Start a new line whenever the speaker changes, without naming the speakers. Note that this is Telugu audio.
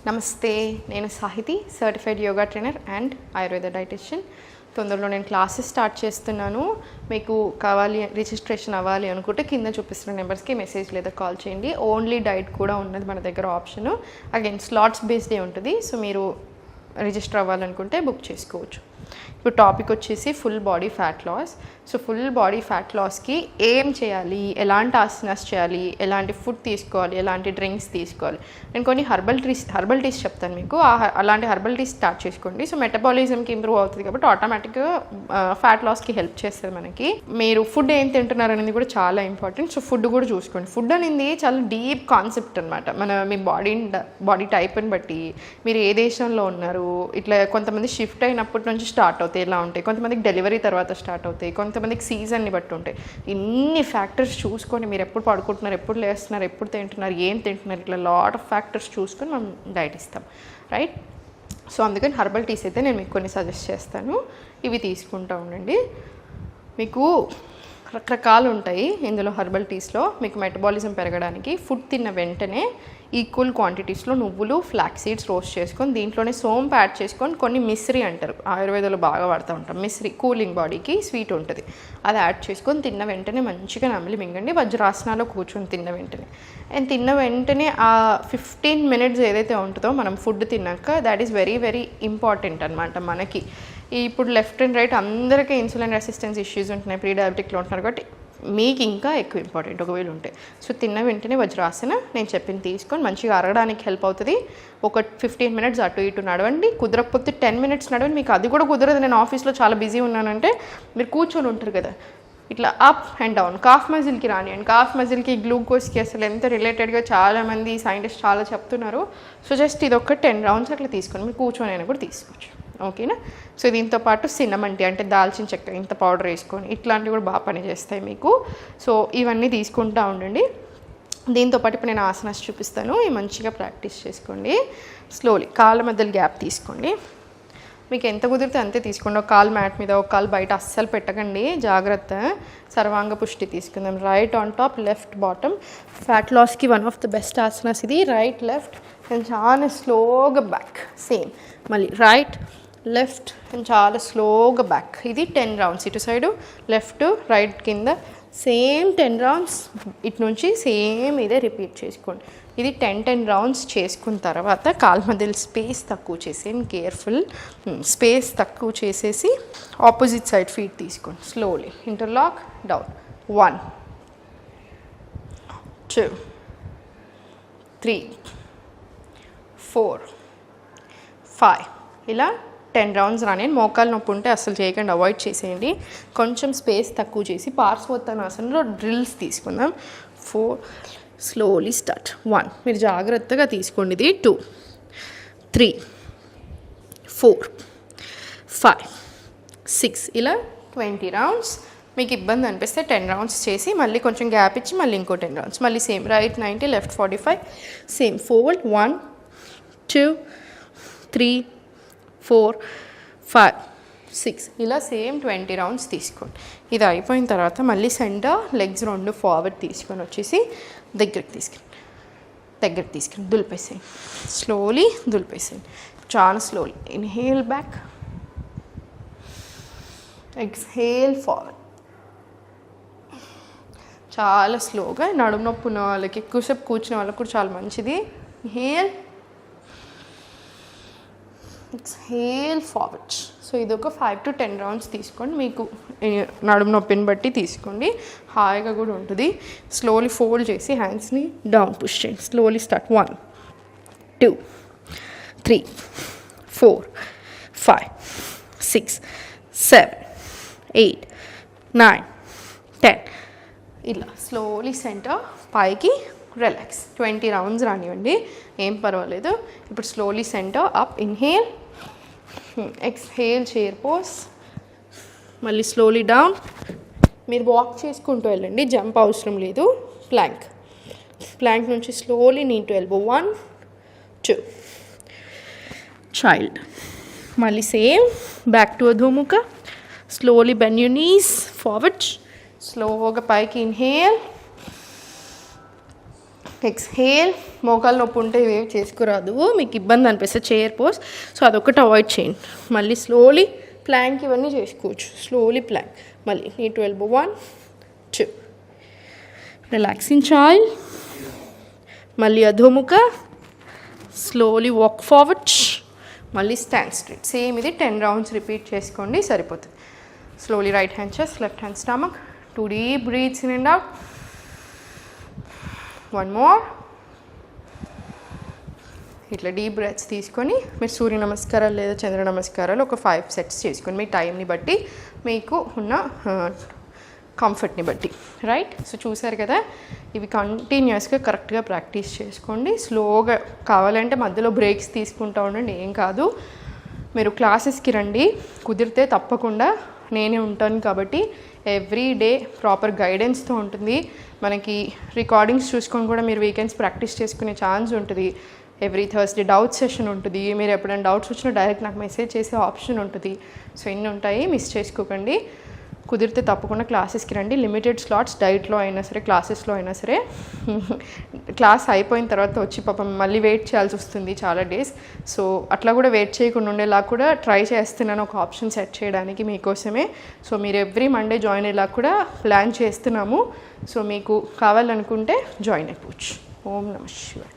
నమస్తే, నేను Sahithi, certified yoga trainer and Ayurveda dietitian. తొందరలో నేను క్లాసెస్ స్టార్ట్ చేస్తున్నాను. మీకు కావాలి, రిజిస్ట్రేషన్ అవ్వాలి అనుకుంటే కింద చూపిస్తున్న నెంబర్స్కి మెసేజ్ లేదా కాల్ చేయండి. ఓన్లీ డైట్ కూడా ఉన్నది మన దగ్గర ఆప్షను. అగైన్ స్లాట్స్ బేస్డే ఉంటుంది. సో మీరు రిజిస్టర్ అవ్వాలనుకుంటే బుక్ చేసుకోవచ్చు. ఇప్పుడు టాపిక్ వచ్చేసి full body fat loss. So full body fat లాస్కి ఏం చేయాలి, ఎలాంటి ఆసనాస్ చేయాలి, ఎలాంటి ఫుడ్ తీసుకోవాలి, ఎలాంటి డ్రింక్స్ తీసుకోవాలి, నేను కొన్ని హర్బల్ టీస్ చెప్తాను మీకు. అలాంటి హర్బల్ టీస్ స్టార్ట్ చేసుకోండి. సో మెటబాలిజంకి ఇంప్రూవ్ అవుతుంది కాబట్టి ఆటోమేటిక్గా ఫ్యాట్ లాస్కి హెల్ప్ చేస్తుంది మనకి. మీరు ఫుడ్ ఏం తింటున్నారు అనేది కూడా చాలా ఇంపార్టెంట్. సో ఫుడ్ కూడా చూసుకోండి. ఫుడ్ అనేది చాలా డీప్ కాన్సెప్ట్ అనమాట. మీ బాడీ టైప్ని బట్టి, మీరు ఏ దేశంలో ఉన్నారు, ఇట్లా కొంతమంది షిఫ్ట్ అయినప్పటి నుంచి స్టార్ట్ అవుతాయి, ఎలా ఉంటాయి, కొంతమందికి డెలివరీ తర్వాత స్టార్ట్ అవుతాయి, కొంతమందికి సీజన్ని బట్టి ఉంటాయి. ఇన్ని ఫ్యాక్టర్స్ చూసుకొని మీరు ఎప్పుడు పడుకుంటున్నారు, ఎప్పుడు లేస్తున్నారు, ఎప్పుడు తింటున్నారు, ఏం తింటున్నారు, ఇట్లా లాట్ ఆఫ్ ఫ్యాక్టర్స్ చూసుకొని మనం డైట్ ఇస్తాం, రైట్? సో అందుకని హర్బల్ టీస్ అయితే నేను మీకు కొన్ని సజెస్ట్ చేస్తాను. ఇవి తీసుకుంటూ ఉండండి. మీకు రకరకాలు ఉంటాయి ఇందులో. హర్బల్ టీస్లో మీకు మెటబాలిజం పెరగడానికి ఫుడ్ తిన్న వెంటనే ఈక్వల్ క్వాంటిటీస్లో నువ్వులు, ఫ్లాక్స్ సీడ్స్ రోస్ట్ చేసుకొని దీంట్లోనే సోంపు యాడ్ చేసుకొని కొన్ని మిశ్రీ అంటారు, ఆయుర్వేదంలో బాగా వాడుతూ ఉంటాం. మిశ్రీ కూలింగ్, బాడీకి స్వీట్ ఉంటుంది. అది యాడ్ చేసుకొని తిన్న వెంటనే మంచిగా నమిలి మింగండి. వజ్రాసనాలో కూర్చొని తిన్న వెంటనే. అండ్ తిన్న వెంటనే ఆ 15 minutes ఏదైతే ఉంటుందో మనం ఫుడ్ తిన్నాక, that is very very important అనమాట మనకి. ఇప్పుడు లెఫ్ట్ అండ్ రైట్ అందరికీ ఇన్సులిన్ రెసిస్టెన్స్ ఇష్యూస్ ఉంటున్నాయి, ప్రీ డయాబెటిక్లో ఉంటున్నారు కాబట్టి మీకు ఇంకా ఎక్కువ ఇంపార్టెంట్ ఒకవేళ ఉంటే. సో తిన్న వెంటనే వజ్రాసన నేను చెప్పింది తీసుకొని మంచిగా అరగడానికి హెల్ప్ అవుతుంది. ఒక 15 minutes అటు ఇటు నడవండి. కుదరకపోతే 10 minutes నడవండి. మీకు అది కూడా కుదరదు, నేను ఆఫీస్లో చాలా బిజీ ఉన్నానంటే మీరు కూర్చొని ఉంటారు కదా, ఇట్లా అప్ అండ్ డౌన్ కాఫ్ మజిల్కి రానియండి. కాఫ్ మజిల్కి గ్లూకోజ్కి అసలు ఎంత రిలేటెడ్గా చాలామంది సైంటిస్ట్ చాలా చెప్తున్నారు. సో జస్ట్ ఇది ఒక 10 rounds అట్లా తీసుకొని మీరు కూర్చొని అయినా కూడా తీసుకోవచ్చు, ఓకేనా? సో దీంతో పాటు సిన్నమన్ టీ అంటే దాల్చిన చెక్క ఇంత పౌడర్ వేసుకొని ఇట్లాంటివి కూడా బాగా పనిచేస్తాయి మీకు. సో ఇవన్నీ తీసుకుంటూ ఉండండి. దీంతోపాటు ఇప్పుడు నేను ఆసనాస్ చూపిస్తాను, ఇవి మంచిగా ప్రాక్టీస్ చేసుకోండి. స్లోలీ కాళ్ళ మధ్యలో గ్యాప్ తీసుకోండి. మీకు ఎంత కుదిరితే అంతే తీసుకోండి. ఒక కాలు మ్యాట్ మీద, ఒక కాలు బయట అస్సలు పెట్టకండి, జాగ్రత్త. సర్వాంగ పుష్టి తీసుకుందాం. Right on top, left bottom. Fat లాస్కి one of the best asanas ఇది. రైట్ లెఫ్ట్ అండ్ చాలా స్లోగా బ్యాక్. సేమ్ మళ్ళీ రైట్ లెఫ్ట్ అండ్ చాలా స్లోగా బ్యాక్. ఇది 10 rounds. ఇటు సైడు లెఫ్ట్ రైట్ కింద సేమ్ 10 rounds. ఇటు నుంచి సేమ్ ఇదే రిపీట్ చేసుకోండి. ఇది 10 rounds చేసుకున్న తర్వాత కాళ్ళ మధ్యలో స్పేస్ తక్కువ చేసేయండి. కేర్ఫుల్, స్పేస్ తక్కువ చేసేసి ఆపోజిట్ సైడ్ ఫీట్ తీసుకోండి. Slowly interlock down. 1 2 3 4 5 ఇలా 10 rounds రానియండి. మోకాలు నొప్పి ఉంటే అసలు చేయకండి, అవాయిడ్ చేసేయండి. కొంచెం స్పేస్ తక్కువ చేసి పార్శ్వోత్తనాసనంలో డ్రిల్స్ తీసుకుందాం. 4 స్లోలీ స్టార్ట్. 1 మీరు జాగ్రత్తగా తీసుకోండి. ఇది 2 3 4 5 6 ఇలా 20 rounds. మీకు ఇబ్బంది అనిపిస్తే 10 rounds చేసి మళ్ళీ కొంచెం గ్యాప్ ఇచ్చి మళ్ళీ ఇంకో 10 rounds. మళ్ళీ same right 90, left 45, same forward 1 2 3 4 5 6 ఇలా సేమ్ 20 rounds తీసుకోండి. ఇది అయిపోయిన తర్వాత మళ్ళీ సెంటర్ లెగ్స్ 2 ఫార్వర్డ్ తీసుకొని వచ్చేసి దగ్గరికి తీసుకుని దులిపేసేయండి. స్లోలీ దులిపేసేయండి, చాలా slowly. Inhale back, exhale forward. చాలా స్లోగా. నడుము నొప్పి ఉన్న వాళ్ళకి, ఎక్కువసేపు కూర్చున్న వాళ్ళకి కూడా చాలా మంచిది. Inhale, exhale forward. సో ఇది ఒక 5 to 10 rounds తీసుకోండి. మీకు నడుము నొప్పిని బట్టి తీసుకోండి, హాయిగా కూడా ఉంటుంది. స్లోలీ ఫోల్డ్ చేసి హ్యాండ్స్ని డౌన్ పుష్ చేయండి. Slowly start. 1 2 3 4 5 6 7 8 9 10 ఇలా స్లోలీ సెంటర్ పైకి రిలాక్స్. 20 rounds రానివ్వండి, ఏం పర్వాలేదు. ఇప్పుడు slowly center up, inhale, exhale chair pose, మళ్ళీ స్లోలీ డౌన్. మీరు వాక్ చేసుకుంటూ వెళ్ళండి, జంప్ అవసరం లేదు. ప్లాంక్ నుంచి slowly knee to elbow. 1 2 child. మళ్ళీ సేమ్ బ్యాక్ టు అధోముఖ. Slowly bend your knees forward. స్లోగా పైకి ఇన్హేల్, ఎక్స్హేల్. మోకాలు నొప్పి ఉంటే ఇవేవి చేసుకురాదు, మీకు ఇబ్బంది అనిపిస్తే చైర్ పోస్, సో అదొకటి అవాయిడ్ చేయండి. మళ్ళీ స్లోలీ ప్లాంక్ ఇవన్నీ చేసుకోవచ్చు. స్లోలీ ప్లాంక్, మళ్ళీ నీ 12 1 2 రిలాక్సింగ్ చైల్డ్, మళ్ళీ అధోముఖ, స్లోలీ వాక్ ఫార్వర్డ్, మళ్ళీ స్టాండ్ స్ట్రైట్. సేమ్ ఇది 10 రౌండ్స్ రిపీట్ చేసుకోండి, సరిపోతుంది. Slowly right hand chest, left hand stomach. 2 deep breaths in and out. 1 more. ఇట్లా డీప్ బ్రెత్స్ తీసుకొని మీరు సూర్య నమస్కారాలు లేదా చంద్ర నమస్కారాలు ఒక 5 సెట్స్ చేసుకోండి, మీ టైంని బట్టి, మీకు ఉన్న కంఫర్ట్ని బట్టి, రైట్? సో చూసారు కదా, ఇవి కంటిన్యూస్గా కరెక్ట్గా ప్రాక్టీస్ చేసుకోండి. స్లోగా కావాలంటే మధ్యలో బ్రేక్స్ తీసుకుంటూ ఉండండి, ఏం కాదు. మీరు క్లాసెస్కి రండి, కుదిరితే తప్పకుండా నేనే ఉంటాను కాబట్టి ఎవ్రీ డే ప్రాపర్ గైడెన్స్తో ఉంటుంది. మనకి రికార్డింగ్స్ చూసుకొని కూడా మీరు వీకెండ్స్ ప్రాక్టీస్ చేసుకునే ఛాన్స్ ఉంటుంది. ఎవ్రీ థర్స్డే డౌట్ సెషన్ ఉంటుంది. మీరు ఎప్పుడైనా డౌట్స్ వచ్చినా డైరెక్ట్ నాకు మెసేజ్ చేసే ఆప్షన్ ఉంటుంది. సో ఇన్ని ఉంటాయి, మిస్ చేసుకోకండి. కుదిరితే తప్పకుండా క్లాసెస్కి రండి. లిమిటెడ్ స్లాట్స్, డైట్లో అయినా సరే క్లాసెస్లో అయినా సరే. క్లాస్ అయిపోయిన తర్వాత వచ్చి పాపం మళ్ళీ వెయిట్ చేయాల్సి వస్తుంది చాలా డేస్. సో అట్లా కూడా వెయిట్ చేయకుండా ఉండేలా కూడా ట్రై చేస్తున్నాను, ఒక ఆప్షన్ సెట్ చేయడానికి మీకోసమే. సో మీరు ఎవ్రీ మండే జాయిన్ అయ్యేలా కూడా ప్లాన్ చేస్తున్నాము. సో మీకు కావాలనుకుంటే జాయిన్ అయిపోవచ్చు. ఓం నమః శివాయ.